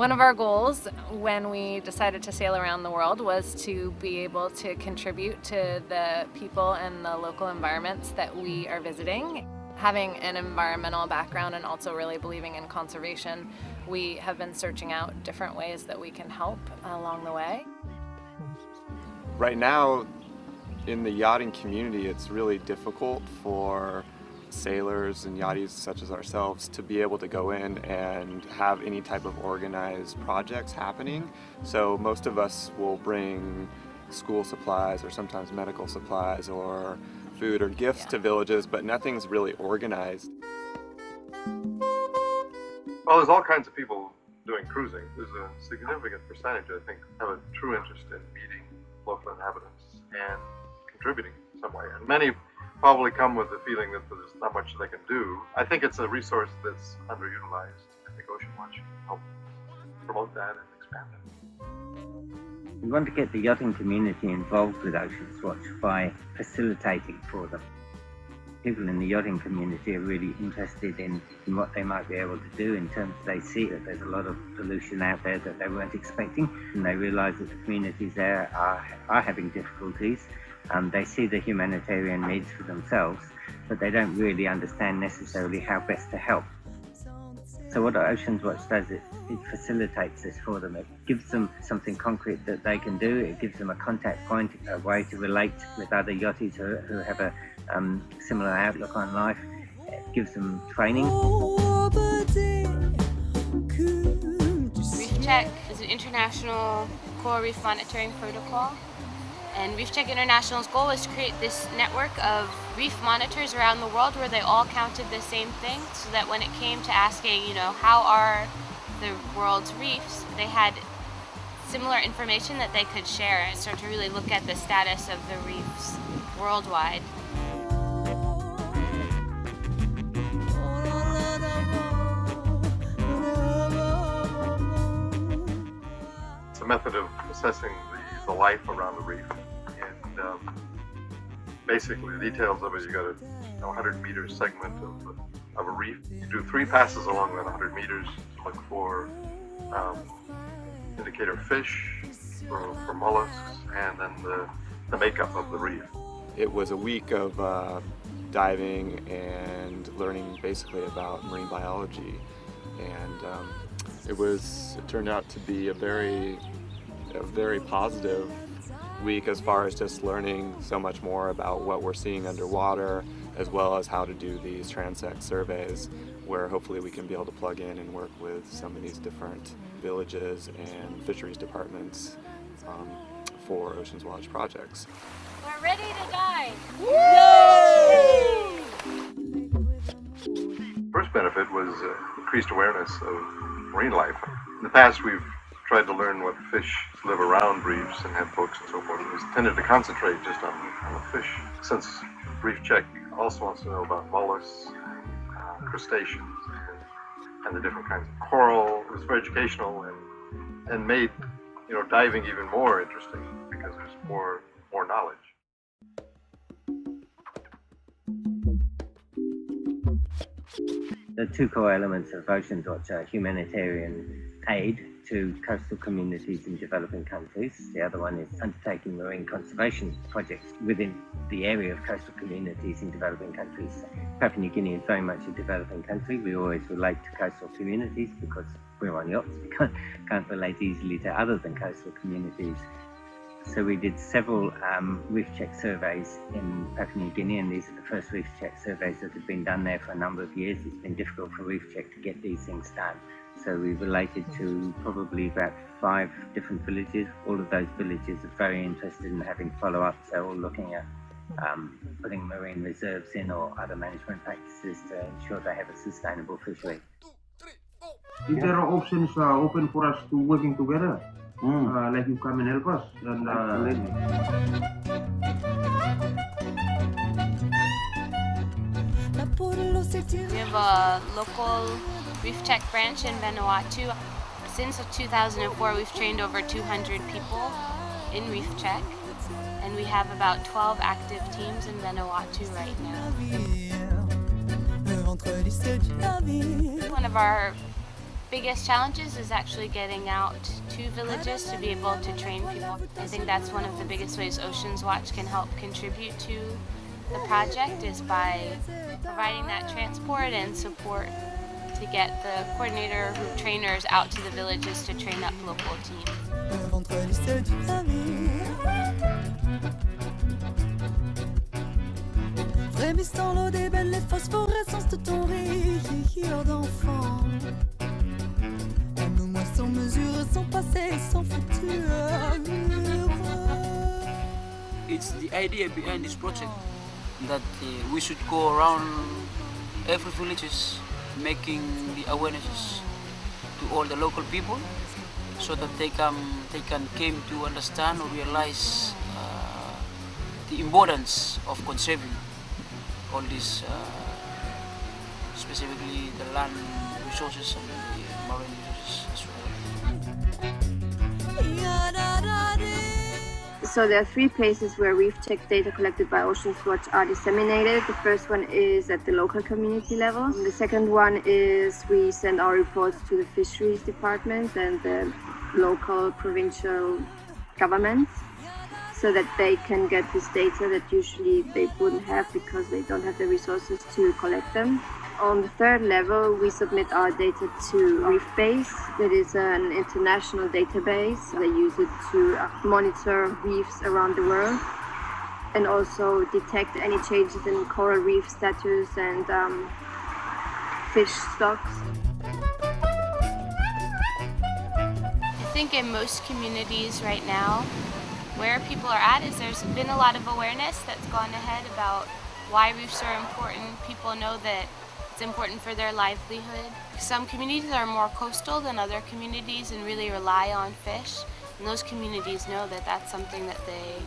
One of our goals when we decided to sail around the world was to be able to contribute to the people and the local environments that we are visiting. Having an environmental background and also really believing in conservation, we have been searching out different ways that we can help along the way. Right now, in the yachting community, it's really difficult for sailors and yachties such as ourselves to be able to go in and have any type of organized projects happening. So most of us will bring school supplies or sometimes medical supplies or food or gifts to villages, but nothing's really organized. Well, there's all kinds of people doing cruising. There's a significant percentage, I think, have a true interest in meeting local inhabitants and contributing in some way. And many probably come with the feeling that there's not much they can do. I think it's a resource that's underutilized. I think OceansWatch can help promote that and expand it. We want to get the yachting community involved with OceansWatch by facilitating for them. People in the yachting community are really interested in what they might be able to do in terms of they see that there's a lot of pollution out there that they weren't expecting, and they realise that the communities there are having difficulties. They see the humanitarian needs for themselves, but they don't really understand necessarily how best to help. So what OceansWatch does, it facilitates this for them. It gives them something concrete that they can do. It gives them a contact point, a way to relate with other yachties who have a similar outlook on life. It gives them training. Reef Check is an international coral reef monitoring protocol. And Reef Check International's goal was to create this network of reef monitors around the world where they all counted the same thing, so that when it came to asking, how are the world's reefs, they had similar information that they could share and start to really look at the status of the reefs worldwide. It's a method of assessing the life around the reef, and basically the details of it. You got a 100-meter segment of a reef. You do 3 passes along that 100 meters to look for indicator fish, for mollusks, and then the makeup of the reef. It was a week of diving and learning basically about marine biology, and it turned out to be a very positive week as far as just learning so much more about what we're seeing underwater, as well as how to do these transect surveys, where hopefully we can be able to plug in and work with some of these different villages and fisheries departments for OceansWatch projects. We're ready to dive! Yay! First benefit was increased awareness of marine life. In the past, we've tried to learn what fish live around reefs and have books and so forth. We've tended to concentrate just on the fish. Since Reef Check also wants to know about mollusks, crustaceans, and the different kinds of coral, it was very educational and made diving even more interesting because there's more knowledge. The 2 core elements of OceansWatch are humanitarian aid to coastal communities in developing countries. The other one is undertaking marine conservation projects within the area of coastal communities in developing countries. Papua New Guinea is very much a developing country. We always relate to coastal communities because we're on yachts. We can't relate easily to other than coastal communities. So we did several Reef Check surveys in Papua New Guinea, and these are the first Reef Check surveys that have been done there for a number of years. It's been difficult for Reef Check to get these things done. So we related to probably about 5 different villages. All of those villages are very interested in having follow-ups. They're all looking at putting marine reserves in or other management practices to ensure they have a sustainable fishery. If there are options open for us to working together, like you come and help us, and We have a local Reef Check branch in Vanuatu. Since 2004, we've trained over 200 people in Reef Check, and we have about 12 active teams in Vanuatu right now. One of our biggest challenges is actually getting out to villages to be able to train people. I think that's one of the biggest ways OceansWatch can help contribute to the project, is by providing that transport and support to get the coordinator or trainers out to the villages to train up local teams. Frémissant l'eau des belles, les phosphorescences de ton rire d'enfant. Nos mois sans mesure, sans passé, sans futur. It's the idea behind this project that we should go around every villages making the awarenesses to all the local people so that they can came to understand or realize the importance of conserving all these, specifically the land resources and the marine resources as well. So there are 3 places where reef check data collected by OceansWatch are disseminated. The first one is at the local community level. The second one is we send our reports to the fisheries department and the local provincial governments, so that they can get this data that usually they wouldn't have because they don't have the resources to collect them. On the third level, we submit our data to ReefBase. That is an international database. They use it to monitor reefs around the world and also detect any changes in coral reef status and fish stocks. I think in most communities right now, where people are at is there's been a lot of awareness that's gone ahead about why reefs are important. People know that it's important for their livelihood. Some communities are more coastal than other communities and really rely on fish. And those communities know that that's something that they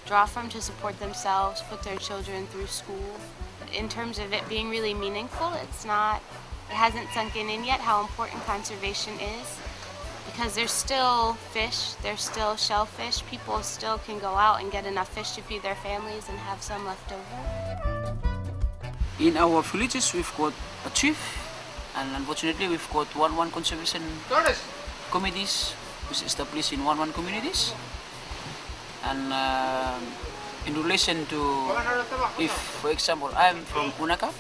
draw from to support themselves, put their children through school. In terms of it being really meaningful, it hasn't sunken in yet how important conservation is. Because there's still fish, there's still shellfish, people still can go out and get enough fish to feed their families and have some left over. In our villages we've got a chief, and unfortunately we've got 1-1 conservation committees which established in 1-1 communities. And in relation to, if for example I'm from Unaka,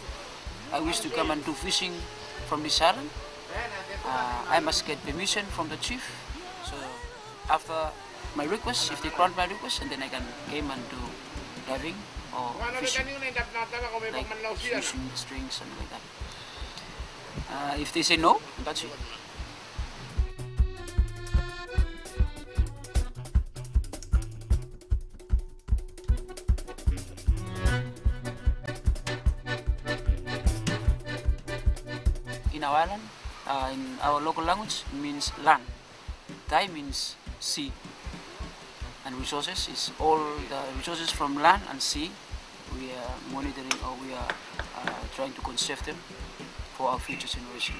I wish to come and do fishing from this island, I must get permission from the chief. So after my request, if they grant my request, and then I can come and do diving or fishing, like using strings, something like that. If they say no, that's it. In our island, in our local language, means land. Tai means sea. And resources is all the resources from land and sea. We are monitoring, or we are trying to conserve them for our future generation.